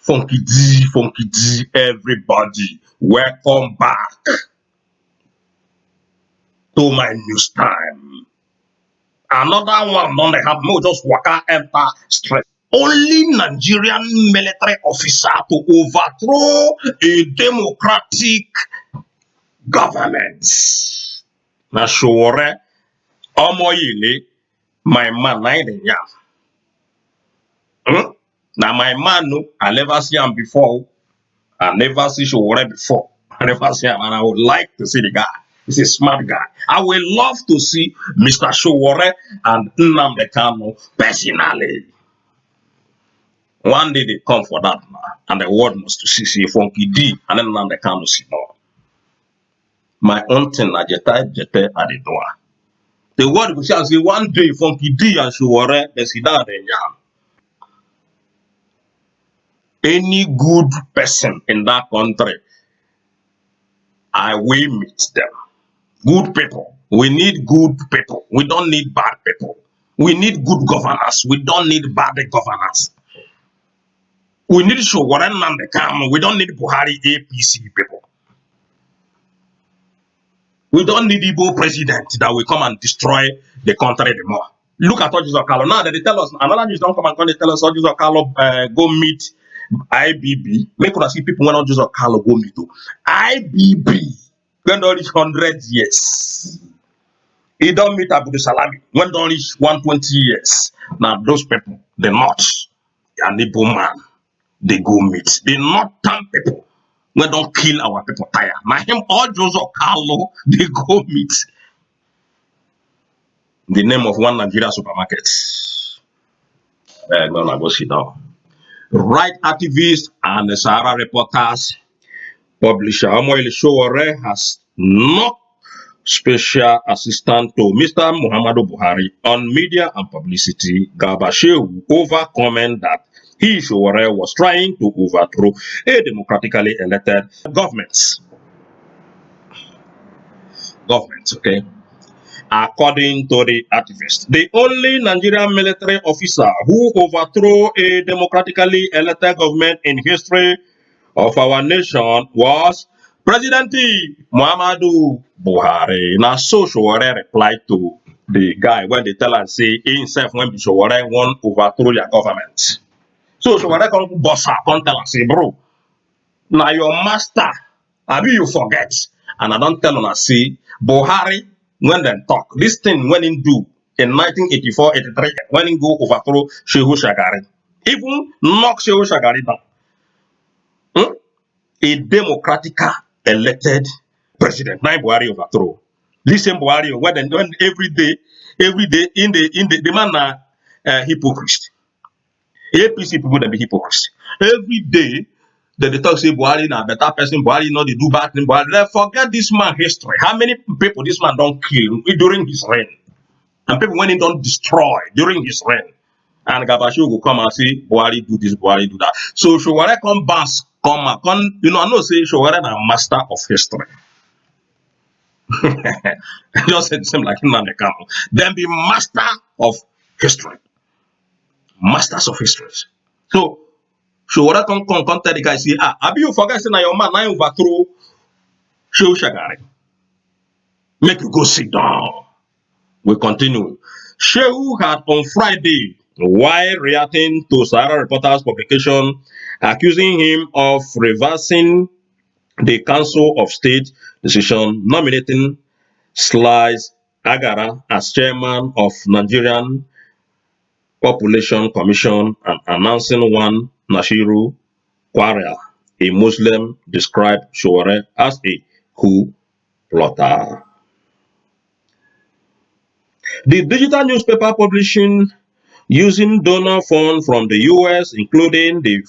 Funky D, everybody, welcome back to my news time. Another one on the have no just waka enter stress. Only Nigerian military officer to overthrow a democratic government. Na Sowore, Omoyele, my man, na him dey yarn. Now my man, no, I never see him before. I never see Sowore before. I never see him, and I would like to see the guy. He's a smart guy. I would love to see Mr. Sowore and Nnamdi Kanu personally. One day they come for that, man, and the world must to see Funky D and then Nnamdi Kanu see no. My own thing, I jete at the door. The world will say one day Funky D and Sowore they sit down there. Any good person in that country, I will meet them. Good people. We need good people. We don't need bad people. We need good governance. We don't need bad governance. We need Sowore and Nnamdi Kanu. We don't need Buhari APC people. We don't need Igbo president that will come and destroy the country anymore. Look at Orji Okalo. Now that they tell us, another news don't come and come, they tell us Orji Okalo go meet IBB. Make us see people when Orji Okalo go meet to IBB. When don't reach 100 years. He don't meet Abu Salami. When don't reach 120 years. Now those people, the North, and Igbo man, they go meet. The Northern people, when don't kill our people tire. Now him Orji Okalo, they go meet. The name of one Nigeria supermarket. Gonna go sit down. Right activists and the Sahara reporters, publisher Omoyele Sowore has no special assistant to Mr. Muhammadu Buhari on media and publicity, Garba over comment that he, Sowore, was trying to overthrow a democratically elected government. Okay? According to the activist, the only Nigerian military officer who overthrew a democratically elected government in history of our nation was President Muhammadu Buhari. Now, so Sowore replied to the guy when they tell us, say, he himself, when Sowore won't overthrow their government. So Sowore come boss up, come tell us, say, bro, now your master, maybe you forget. And I don't tell on us, say, Buhari, when they talk, this thing when in do in 1984-83, when he go overthrow Shehu Shagari, even knock Shehu Shagari down. A democratic elected president, now Buhari overthrow. Listen, Buhari, when every day in the man hypocrite. APC people they be hypocrites. Every day they talk say Buhari na better person, Buhari not they do bad thing, Buhari. They forget this man history. How many people this man don't kill during his reign? And people when he don't destroy during his reign. And Garba will come and say Buhari do this, Buhari do that. So Sowore come bounce, come, you know, I know say Sowore na master of history. Just said the same like Nnamdi Kanu. Then be master of history. Masters of history. So Sowore come tell the guy say, abi you forget say na your man now overthrow Shehu Shagari. Make you go sit down. We continue. Shehu had on Friday, while reacting to Sahara Reporters publication, accusing him of reversing the Council of State decision nominating Slice Agara as chairman of Nigerian Population Commission and announcing one Nashiru Kwaria, a Muslim, described Sowore as a coup plotter. The digital newspaper publishing using donor funds from the US, including the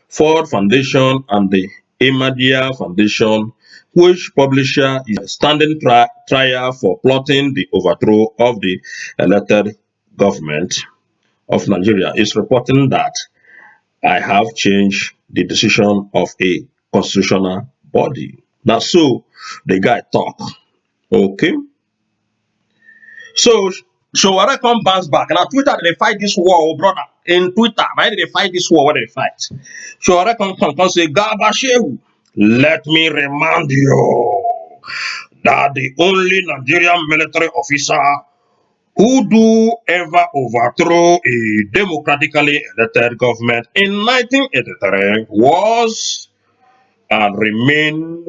Ford Foundation and the Ahmadiyya Foundation, which publisher is standing trial for plotting the overthrow of the elected government of Nigeria, is reporting that I have changed the decision of a constitutional body. Now, so the guy talk. Okay. So Sowore come bounce back. Now Twitter they fight this war, brother. in Twitter. Why did they fight this war? What did they fight? Sowore come say, Garba Shehu, let me remind you that the only Nigerian military officer who do ever overthrow a democratically elected government in 1983 was and remained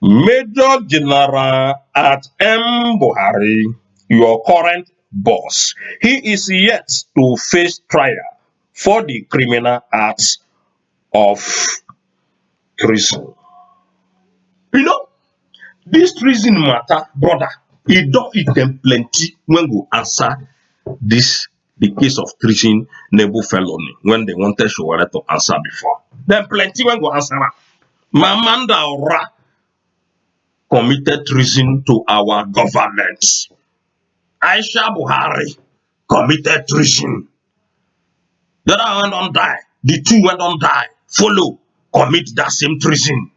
Major General at M. Buhari, your current boss. He is yet to face trial for the criminal acts of treason. You know, this treason matter, brother, it don't eat them plenty when we answer this the case of treasonable felony when they wanted Sowore to answer before. Then plenty when go answer. Mamanda Ora committed treason to our government. Aisha Buhari committed treason. The other one don't die. The two went on die. Follow, commit that same treason.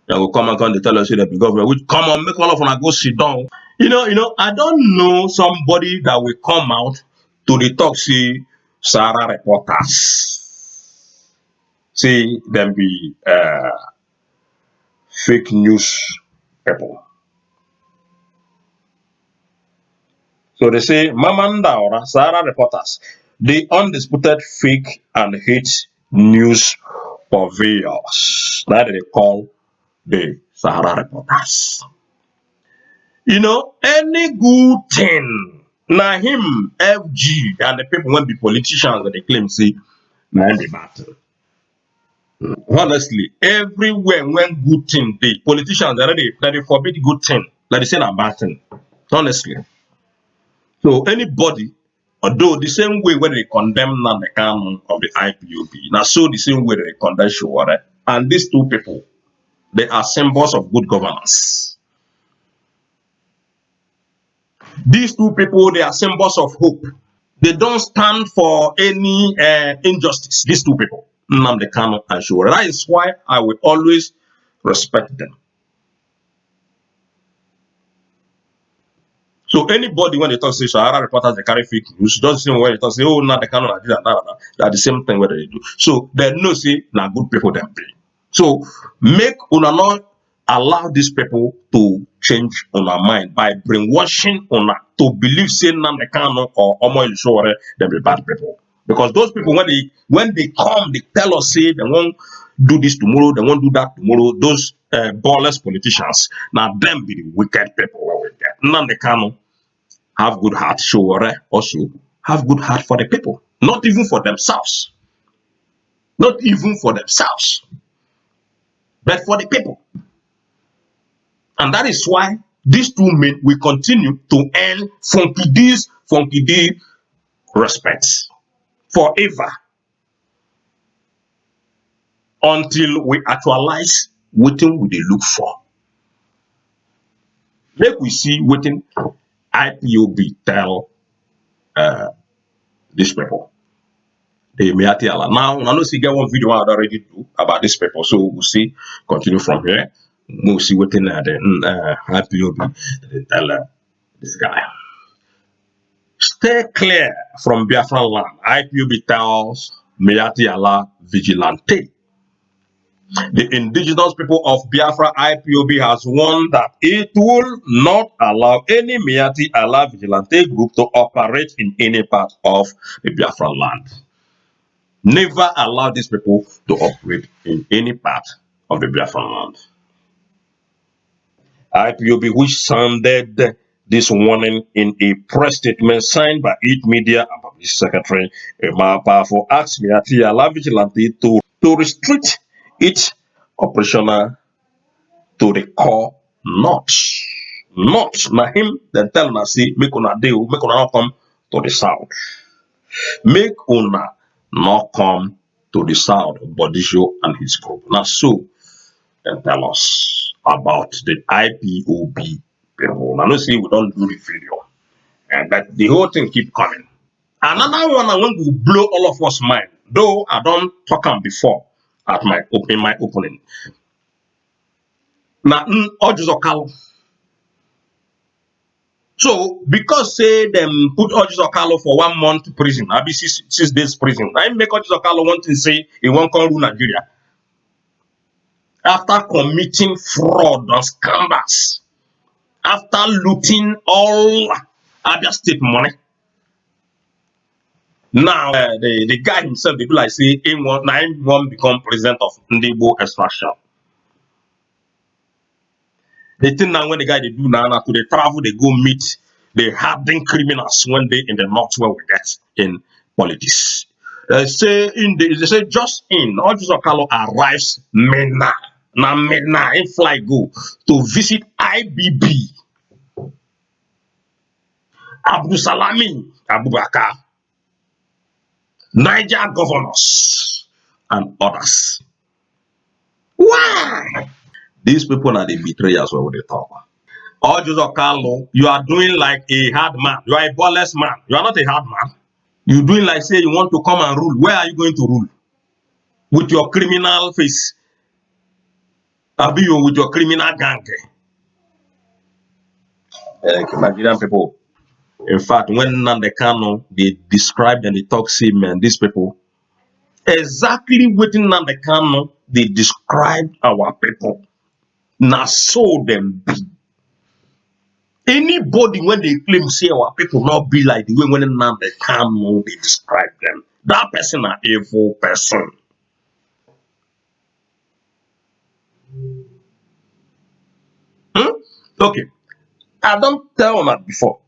They will come and come, they tell us that the government will come on, make all of them go sit down. You know, I don't know somebody that will come out to the talk, say, Sarah reporters. See, them be fake news people. So they say, Mamanda or Sarah reporters, the undisputed fake and hate news purveyors. That they call the Sahara reporters. You know, any good thing, now him, FG, and the people when be politicians that they claim say, now the battle. Honestly, everywhere when good thing, the politicians that they forbid good thing, that they say a bad thing. Honestly. So anybody, although the same way when they condemn Nnamdi of the IPOB, now so the same way they condemn Sowore, and these two people, they are symbols of good governance. These two people, they are symbols of hope. They don't stand for any injustice. These two people, Nnamdi and Sowore. That is why I will always respect them. So anybody when they talk say Sahara reporters they carry fake news, doesn't seem when they talk say, oh now they cannot do that, that the same thing what they do. So they know say now good people them pay. So make una not allow these people to change on our mind by brainwashing una to believe say Nnamdi Kanu or Omo Sowore they be bad people. Because those people when they come, they tell us say they won't do this tomorrow, they won't do that tomorrow. Those ballless politicians, now them be the wicked people we get. Nnamdi Kanu have good heart. Sowore also have good heart for the people, not even for themselves, not even for themselves, but for the people. And that is why these two men will continue to earn funky D respects forever until we actualize what we they look for. Like we see what IPOB tell these people. They may now I know see get one video I already do about this people, so we'll see continue from here. We'll see what in the IPOB they tell this guy. Stay clear from Biafran land. IPOB tells Mayati Allah vigilante. The indigenous people of Biafra IPOB has warned that it will not allow any Mayati Allah vigilante group to operate in any part of the Biafran land. Never allow these people to operate in any part of the Biafran land. IPOB, which sounded this warning in a press statement signed by its media and publicity secretary, Emma Powerful, asked Mayati Allah vigilante to restrict its operational to the core not na him then tell una say make una deal, make una not come to the south, make una not come to the south of Bodisho and his group. Now so then tell us about the IPOB people. Now see we don't do the video and that the whole thing keep coming. Another one I want to blow all of us mind, though I don't talk on before at in my opening. Now Orji So because say them put Orji Okalo for 1 month prison, I be 6 days prison. I make Orji Okalo want to say he won't come rule Nigeria after committing fraud and scandals, after looting all Abia State money. Now the guy himself they do like say he won't become president of Ndebo extraction. The thing now when the guy they do now to they travel, they go meet the hardened criminals one day in the north where we get in politics. They say just in Orji Okalo arrives Mena. Now Mena in fly go to visit IBB Abu Salami Abubakar, Niger governors, and others. Why? These people are the betrayers when they talk. Orji Okalo, you are doing like a hard man. You are a ballless man. You are not a hard man. You doing like say you want to come and rule. Where are you going to rule? With your criminal face. Abi you with your criminal gang. Nigerian people. In fact, when Nnamdi Kanu they described and they talk, say man, these people exactly what Nnamdi Kanu they described our people. Now so them be. Anybody when they claim say our people not be like the way when Nnamdi Kanu they describe them, that person an evil person. Okay, I don't tell that before.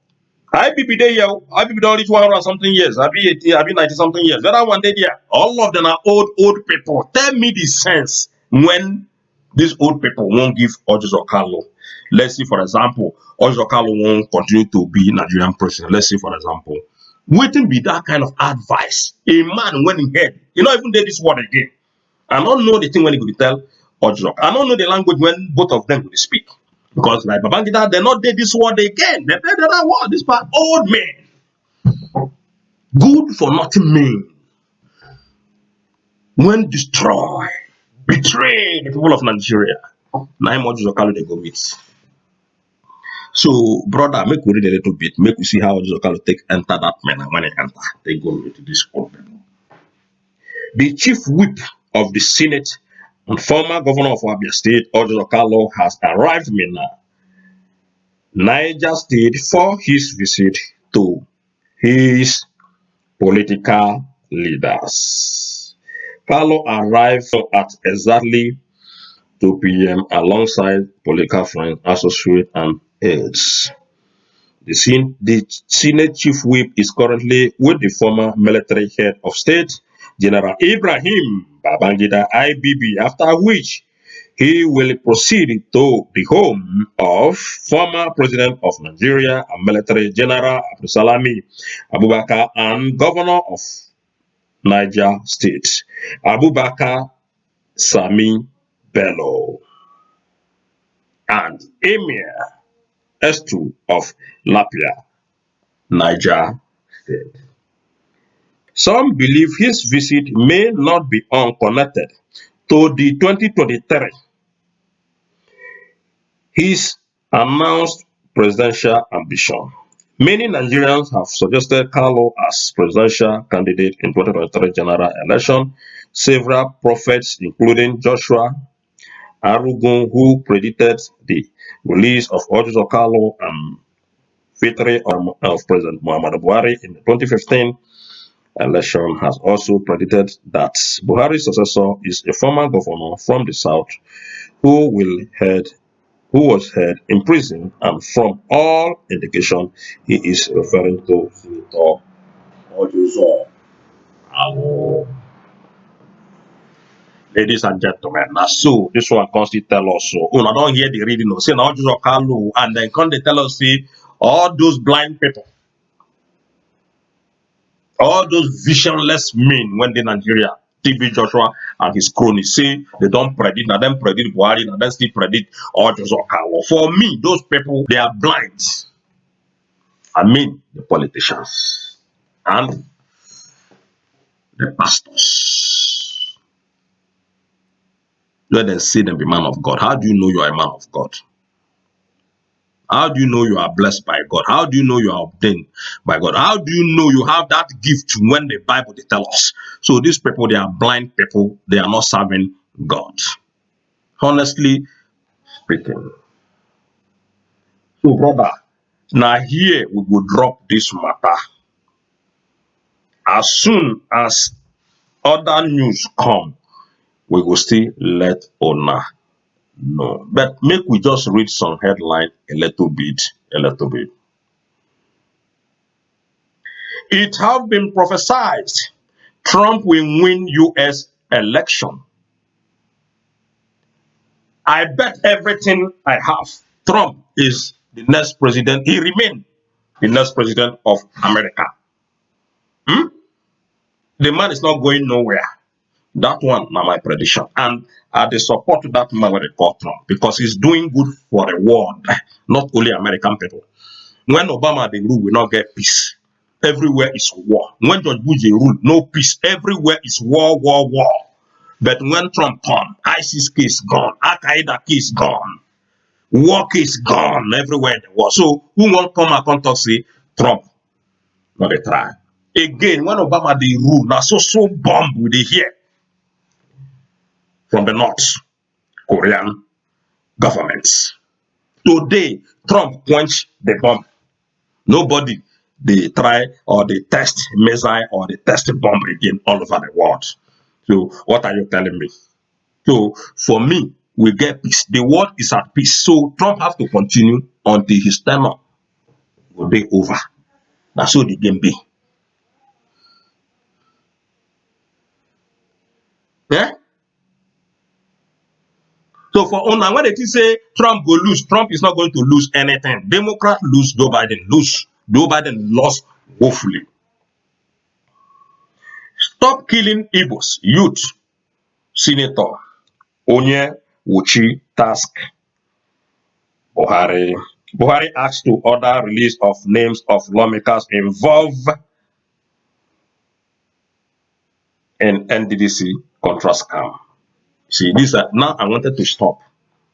IBB dey here. IBB don't reach 100 something years. I be 80, I be 90 something years. The other one dey there. All of them are old people. Tell me the sense when these old people won't give Orji Okalo. Let's say, for example, Orji Okalo won't continue to be Nigerian president. Let's say, for example, waiting be that kind of advice. A man when he head, you know, even did this word again. I don't know the thing when he could tell Orji Okalo. I don't know the language when both of them could speak. Because like Babangida, they not did this word again. They did that word. This part old man. Good for nothing man. When destroy, betray the people of Nigeria. 9 months Okalo they go meet. So, brother, make we read a little bit. Make we see how Okalo take enter that man and when he enter, they go into this old people. The chief whip of the Senate and former governor of Abia State, Orji Okalo, has arrived in Niger State for his visit to his political leaders. Carlo arrived at exactly 2 p.m. alongside political friends, associates, and aides. The Senate chief whip is currently with the former military head of state, General Ibrahim Babangida IBB, after which he will proceed to the home of former president of Nigeria and military general Abdulsalami Abubakar and governor of Niger State, Abubakar Sami Bello, and Emir S2 of Lapia, Niger State. Some believe his visit may not be unconnected to the 2023 his announced presidential ambition. Many Nigerians have suggested Carlo as presidential candidate in 2023 general election. Several prophets, including Joshua Arugun, who predicted the release of Orji Okalo and victory of President Muhammadu Buhari in the 2015 election, has also predicted that Buhari's successor is a former governor from the south who was held in prison, and from all indication, he is referring to Senator Uzor. Ladies and gentlemen, now so this one constantly tell us so. Oh, I don't hear the reading of say now Uzor Kalu, and then come they tell us see all those blind people, all those visionless men when they Nigeria. TB Joshua and his cronies say they don't predict, now them predict Buhari, now them still predict all Uzor Kalu. For me, those people they are blind. I mean the politicians and the pastors. Let them say them be man of God. How do you know you are a man of God? How do you know you are blessed by God? How do you know you are obtained by God? How do you know you have that gift when the Bible they tell us? So these people, they are blind people. They are not serving God. Honestly speaking. So brother, now here we will drop this matter. As soon as other news come, we will still let Ona know. But make we just read some headline a little bit, a little bit. It have been prophesied Trump will win US election. I bet everything I have. Trump is the next president. He remain the next president of America. Hmm? The man is not going nowhere. That one now my prediction. And I dey support that man when they call Trump because he's doing good for the world, not only American people. When Obama they rule, we not get peace. Everywhere is war. When George Bush they rule, no peace. Everywhere is war, war, war. But when Trump come, ISIS case gone, Al Qaeda case gone, war case gone everywhere in the world. So who won't come and come talk say Trump? Not they try. Again, when Obama they rule, now so bomb we they hear from the North Korean governments. Today, Trump quench the bomb. Nobody they try or they test missile or they test bomb again all over the world. So what are you telling me? So for me, we get peace. The world is at peace. So Trump has to continue until his tenure will be over. That's how the game be. Yeah? So for Ona, when they say Trump go lose, Trump is not going to lose anything. Democrat lose, Joe Biden lose. Joe Biden lost woefully. Stop killing Igbos, youth, Senator Onye Wuchi task Buhari. Buhari asked to order release of names of lawmakers involved in NDDC contract scam. See, these are now I wanted to stop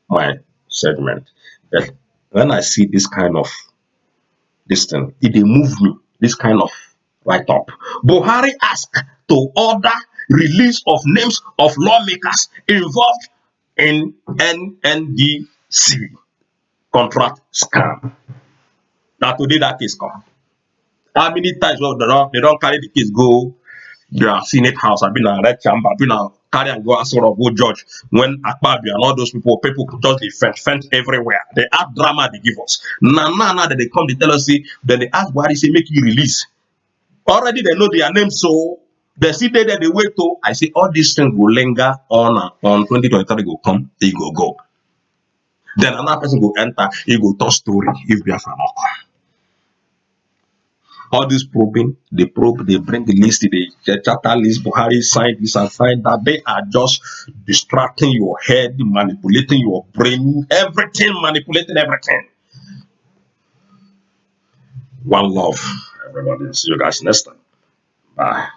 my segment. But when I see this kind of this thing, it dey move me. This kind of write up. Buhari asked to order release of names of lawmakers involved in NNDC contract scam. Now today that case come. How many times they don't carry the case go their Senate House, I've been a red chamber, I've been a carry and go as sort of go judge when Akpabi and all those people just they fence everywhere. They add drama they give us. Now that they come, they tell us say, then they ask Buhari say make you release. Already they know their names, so they see there they wait to. I say all these things will linger on 2023 go come, they go. Then another person go enter, he go tell story if Biafra not come. All this probing, they probe, they bring the list, the chapter list, Buhari signed this and signed that. They are just distracting your head, manipulating your brain, everything, manipulating everything. One love, everybody. See you guys next time. Bye.